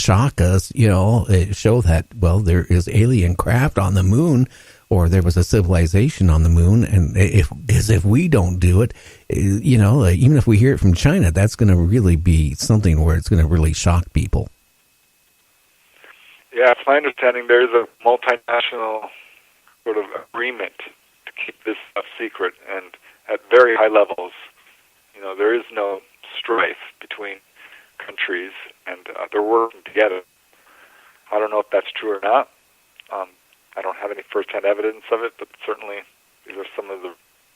shock us, show that, well, there is alien craft on the moon, or there was a civilization on the moon, and if we don't do it, even if we hear it from China, that's going to really be something where it's going to really shock people. Yeah, it's my understanding there's a multinational sort of agreement to keep this stuff secret, and at very high levels. There is no strife between countries, and they're working together. I don't know if that's true or not. I don't have any first-hand evidence of it, but certainly these are some of the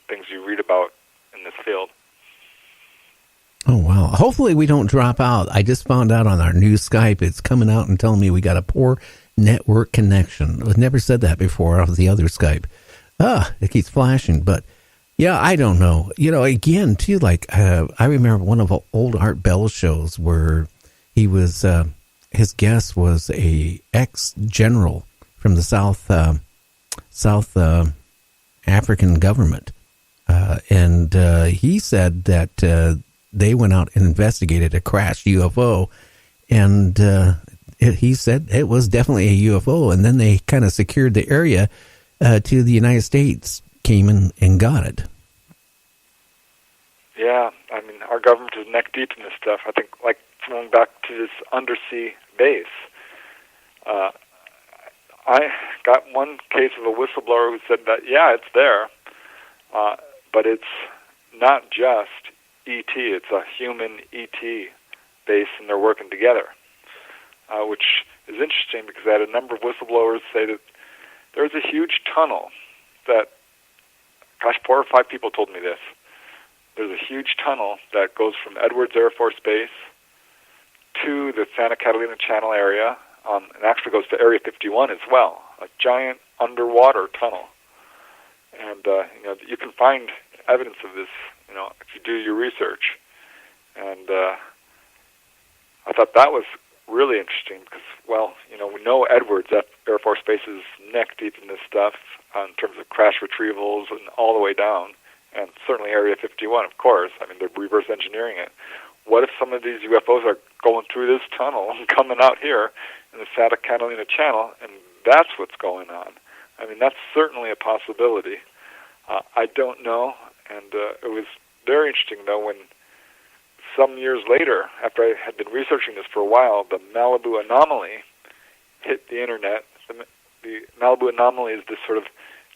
things you read about in this field. Oh, wow. Hopefully we don't drop out. I just found out on our new Skype, it's coming out and telling me we got a poor network connection. I've never said that before off the other Skype. It keeps flashing, but yeah, I don't know. Again, too, I remember one of the old Art Bell shows where he was, his guest was a ex-general from the South African government. And he said that they went out and investigated a crashed UFO, and he said it was definitely a UFO, and then they kind of secured the area to the United States, came in and got it. Yeah, our government is neck deep in this stuff. I think, going back to this undersea base, I got one case of a whistleblower who said that, yeah, it's there, but it's not just ET, it's a human ET base, and they're working together, which is interesting because I had a number of whistleblowers say that there's a huge tunnel that, 4 or 5 people told me this. There's a huge tunnel that goes from Edwards Air Force Base to the Santa Catalina Channel area, and actually goes to Area 51 as well, a giant underwater tunnel. And, you can find evidence of this, if you do your research. And I thought that was really interesting because, we know Edwards Air Force Base is neck deep in this stuff in terms of crash retrievals and all the way down, and certainly Area 51, of course. They're reverse engineering it. What if some of these UFOs are going through this tunnel and coming out here in the Santa Catalina Channel, and that's what's going on? That's certainly a possibility. I don't know, and it was very interesting, though, when some years later, after I had been researching this for a while, the Malibu Anomaly hit the internet. The Malibu Anomaly is this sort of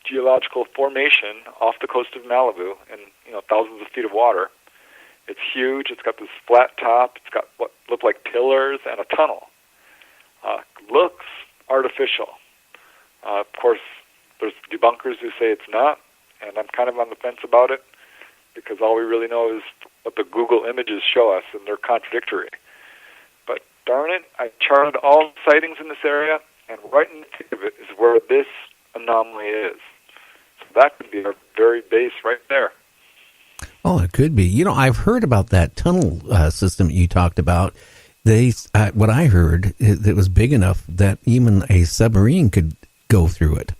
geological formation off the coast of Malibu in thousands of feet of water. It's huge. It's got this flat top. It's got what look like pillars and a tunnel. Looks artificial. Of course, there's debunkers who say it's not, and I'm kind of on the fence about it because all we really know is what the Google images show us, and they're contradictory. But darn it, I charted all sightings in this area, and right in the thick of it is where this anomaly is. So that could be our very base right there. Oh, it could be. I've heard about that tunnel system you talked about. What I heard, it was big enough that even a submarine could go through it.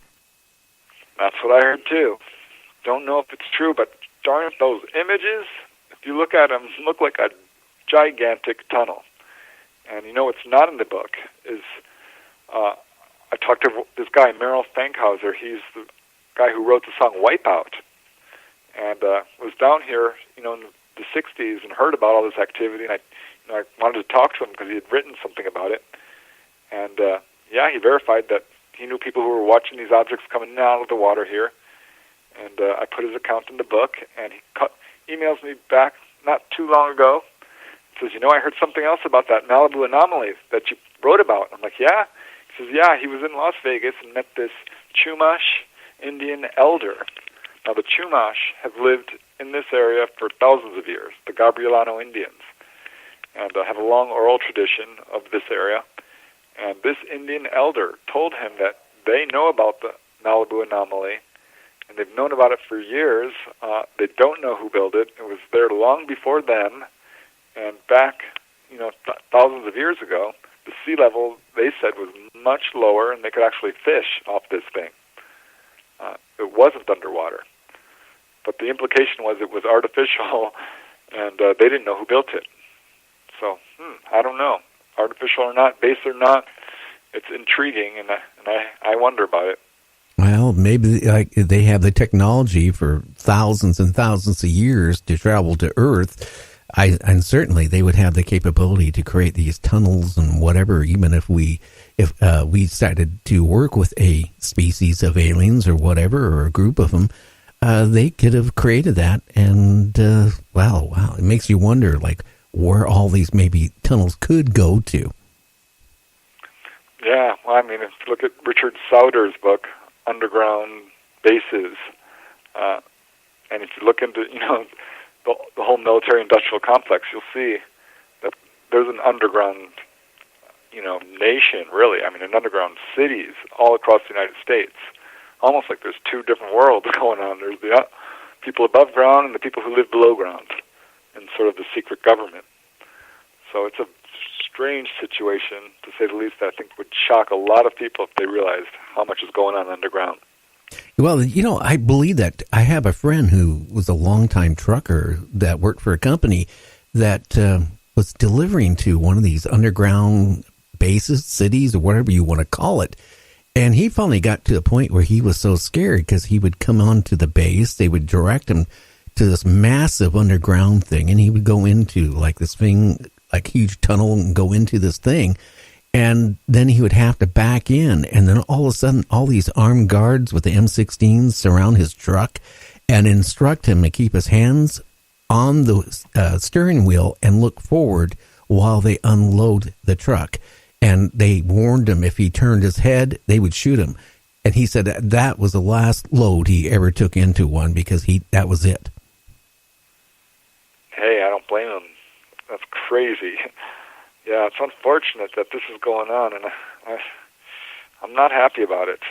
That's what I heard too. Don't know if it's true, but darn it, those images, if you look at them, look like a gigantic tunnel. And what's not in the book is I talked to this guy, Merrill Fankhauser. He's the guy who wrote the song Wipeout, and was down here, in the 60s and heard about all this activity, and I wanted to talk to him because he had written something about it. And, he verified that he knew people who were watching these objects coming in and out of the water here. And I put his account in the book, and he emails me back not too long ago. He says, I heard something else about that Malibu Anomaly that you wrote about. I'm like, yeah? He says, yeah, he was in Las Vegas and met this Chumash Indian elder. Now, the Chumash have lived in this area for thousands of years, the Gabrielano Indians, and have a long oral tradition of this area. And this Indian elder told him that they know about the Malibu Anomaly, and they've known about it for years. They don't know who built it. It was there long before them, and back, thousands of years ago, the sea level, they said, was much lower, and they could actually fish off this thing. It wasn't underwater. But the implication was it was artificial, and they didn't know who built it. So, I don't know. artificial or not, base or not, it's intriguing, and I wonder about it. Well, maybe they have the technology for thousands and thousands of years to travel to Earth. And certainly they would have the capability to create these tunnels and whatever. Even if we started to work with a species of aliens or whatever, or a group of them, they could have created that. And wow, it makes you wonder, like, where all these maybe tunnels could go to. Yeah, well, I mean, if you look at Richard Sauder's book, Underground Bases, and if you look into, the whole military-industrial complex, you'll see that there's an underground, nation, really. I mean, an underground cities all across the United States. Almost like there's two different worlds going on. There's the people above ground and the people who live below ground, and sort of the secret government. So it's a strange situation, to say the least, that I think would shock a lot of people if they realized how much is going on underground. Well, I believe that. I have a friend who was a longtime trucker that worked for a company that was delivering to one of these underground bases, cities, or whatever you want to call it. And he finally got to a point where he was so scared because he would come on to the base. They would direct him to this massive underground thing, and he would go into like this thing, like huge tunnel, and go into this thing. And then he would have to back in. And then all of a sudden, all these armed guards with the M16s surround his truck and instruct him to keep his hands on the steering wheel and look forward while they unload the truck. And they warned him if he turned his head, they would shoot him. And he said that was the last load he ever took into one, because that was it. Hey, I don't blame him. That's crazy. Yeah, it's unfortunate that this is going on, and I'm not happy about it.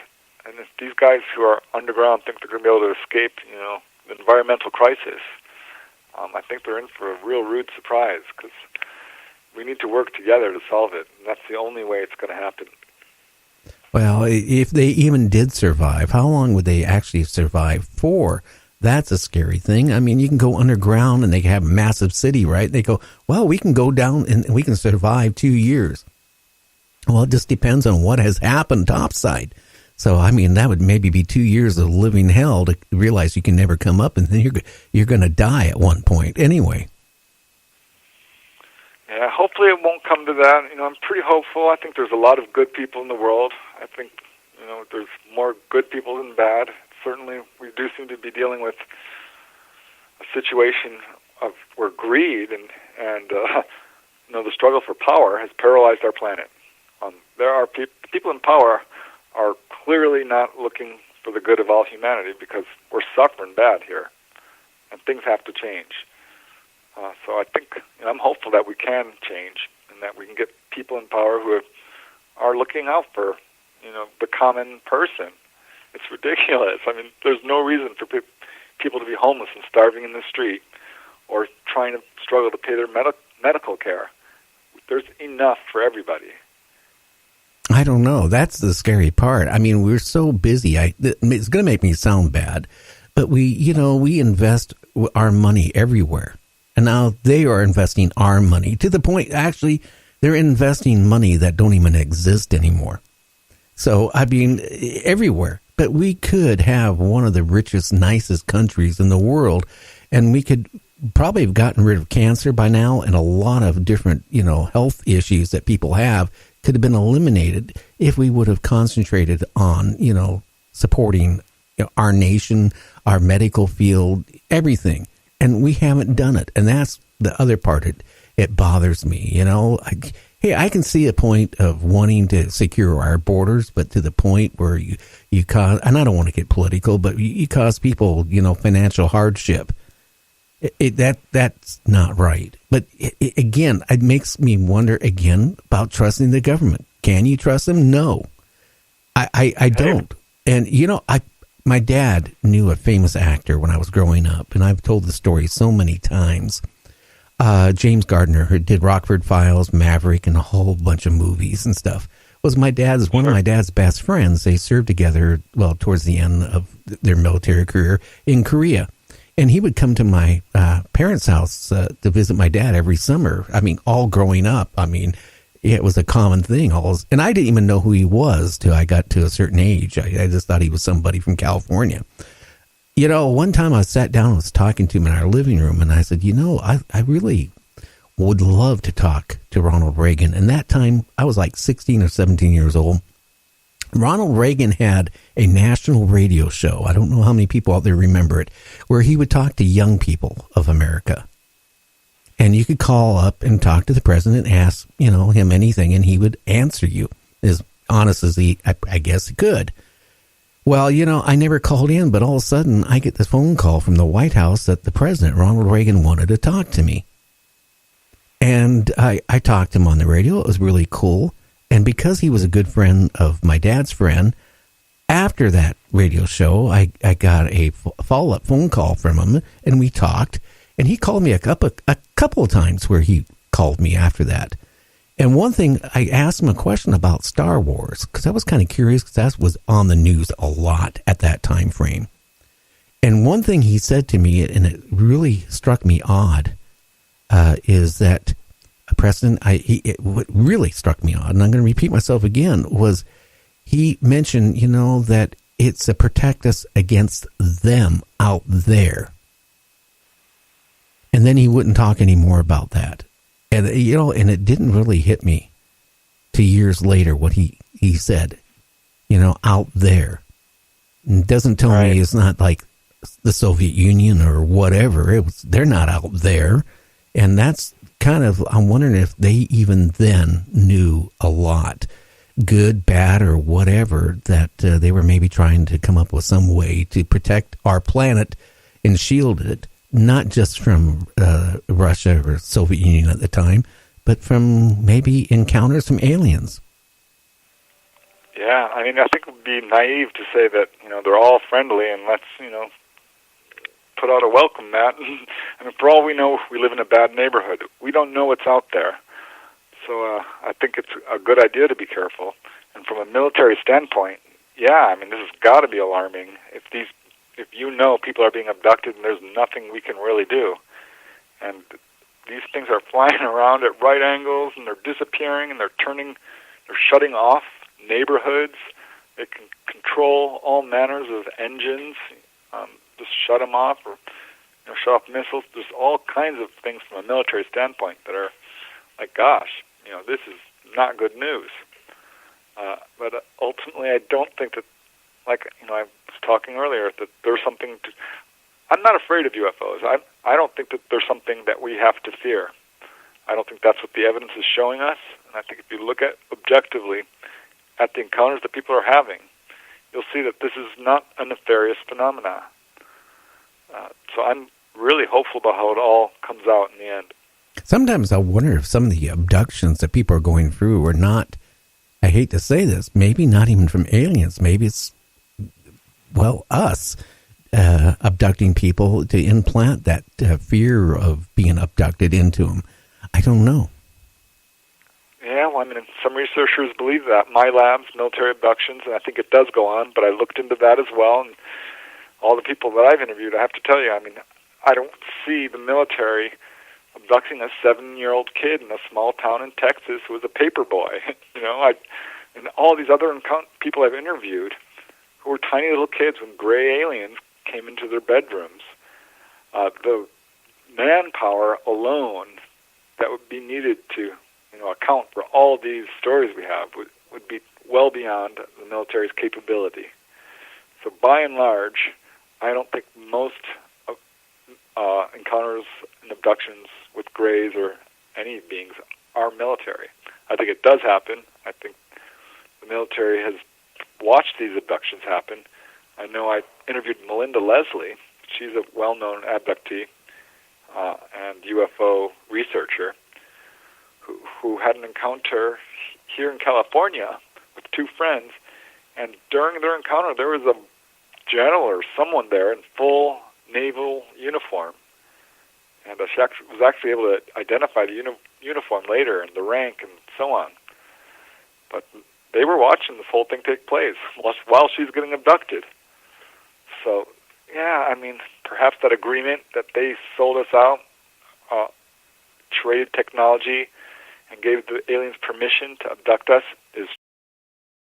And if these guys who are underground think they're going to be able to escape, the environmental crisis, I think they're in for a real rude surprise, because we need to work together to solve it, and that's the only way it's going to happen. Well, if they even did survive, how long would they actually survive for? That's a scary thing. I mean, you can go underground and they have a massive city, right? They go, well, we can go down and we can survive 2 years. Well, it just depends on what has happened topside. So, I mean, that would maybe be 2 years of living hell to realize you can never come up, and then you're going to die at one point anyway. Yeah, hopefully it won't come to that. I'm pretty hopeful. I think there's a lot of good people in the world. I think, there's more good people than bad. Certainly, we do seem to be dealing with a situation of where greed and the struggle for power has paralyzed our planet. There are people in power are clearly not looking for the good of all humanity, because we're suffering bad here, and things have to change. So I think I'm hopeful that we can change, and that we can get people in power who are looking out for the common person. It's ridiculous. I mean, there's no reason for people to be homeless and starving in the street, or trying to struggle to pay their medical care. There's enough for everybody. I don't know. That's the scary part. I mean, we're so busy. It's going to make me sound bad, but we invest our money everywhere. And now they are investing our money to the point, actually, they're investing money that don't even exist anymore. So, I mean, everywhere. But we could have one of the richest, nicest countries in the world, and we could probably have gotten rid of cancer by now, and a lot of different, health issues that people have could have been eliminated if we would have concentrated on, supporting our nation, our medical field, everything. And we haven't done it. And that's the other part. It bothers me, I can see a point of wanting to secure our borders, but to the point where you cause, and I don't want to get political, but you cause people, financial hardship. That's not right. But again, it makes me wonder again about trusting the government. Can you trust them? No, I don't. And my dad knew a famous actor when I was growing up, and I've told the story so many times. James Gardner, who did Rockford Files, Maverick, and a whole bunch of movies and stuff, was one of my dad's best friends. They served together, towards the end of their military career in Korea. And he would come to my parents' house to visit my dad every summer. I mean, all growing up. I mean, it was a common thing. And I didn't even know who he was till I got to a certain age. I just thought he was somebody from California. One time I sat down and was talking to him in our living room, and I said, I really would love to talk to Ronald Reagan. And that time, I was like 16 or 17 years old. Ronald Reagan had a national radio show. I don't know how many people out there remember it, where he would talk to young people of America. And you could call up and talk to the president, ask, him anything, and he would answer you as honest as I guess he could. Well, I never called in, but all of a sudden I get this phone call from the White House that the president, Ronald Reagan, wanted to talk to me. And I talked to him on the radio. It was really cool. And because he was a good friend of my dad's friend, after that radio show, I got a follow-up phone call from him, and we talked. And he called me a couple of times where he called me after that. And one thing, I asked him a question about Star Wars, because I was kind of curious, because that was on the news a lot at that time frame. And one thing he said to me, and it really struck me odd, is that, Preston, what really struck me odd, and I'm going to repeat myself again, was he mentioned, that it's to protect us against them out there. And then he wouldn't talk anymore about that. And, and it didn't really hit me till years later what he said, out there. It doesn't tell me it's not like the Soviet Union or whatever. They're not out there. And that's kind of, I'm wondering if they even then knew a lot, good, bad, or whatever, that they were maybe trying to come up with some way to protect our planet and shield it. Not just from Russia or Soviet Union at the time, but from maybe encounters from aliens. Yeah, I think it would be naive to say that, they're all friendly and let's, put out a welcome mat. For all we know, we live in a bad neighborhood. We don't know what's out there. So I think it's a good idea to be careful. And from a military standpoint, this has got to be alarming. If people are being abducted and there's nothing we can really do, and these things are flying around at right angles and they're disappearing and they're shutting off neighborhoods. They can control all manners of engines, just shut them off or shut off missiles. There's all kinds of things from a military standpoint that are like, gosh, this is not good news. But ultimately, I don't think that, I was talking earlier, that there's something to... I'm not afraid of UFOs. I don't think that there's something that we have to fear. I don't think that's what the evidence is showing us. And I think if you look at objectively at the encounters that people are having, you'll see that this is not a nefarious phenomena. So I'm really hopeful about how it all comes out in the end. Sometimes I wonder if some of the abductions that people are going through are not, I hate to say this, maybe not even from aliens. Maybe it's, us abducting people to implant that fear of being abducted into them. I don't know. Yeah, some researchers believe that. My labs, military abductions, and I think it does go on, but I looked into that as well, and all the people that I've interviewed, I have to tell you, I don't see the military abducting a 7-year-old kid in a small town in Texas who was a paper boy. And all these other people I've interviewed who were tiny little kids when gray aliens came into their bedrooms. The manpower alone that would be needed to account for all these stories we have would be well beyond the military's capability. So by and large, I don't think most encounters and abductions with grays or any beings are military. I think it does happen. I think the military has watched these abductions happen. I know I interviewed Melinda Leslie. She's a well-known abductee and UFO researcher who had an encounter here in California with two friends, and during their encounter there was a general or someone there in full naval uniform, and she was actually able to identify the uniform later and the rank and so on. But they were watching this whole thing take place while she's getting abducted. So, yeah, perhaps that agreement that they sold us out, traded technology and gave the aliens permission to abduct us is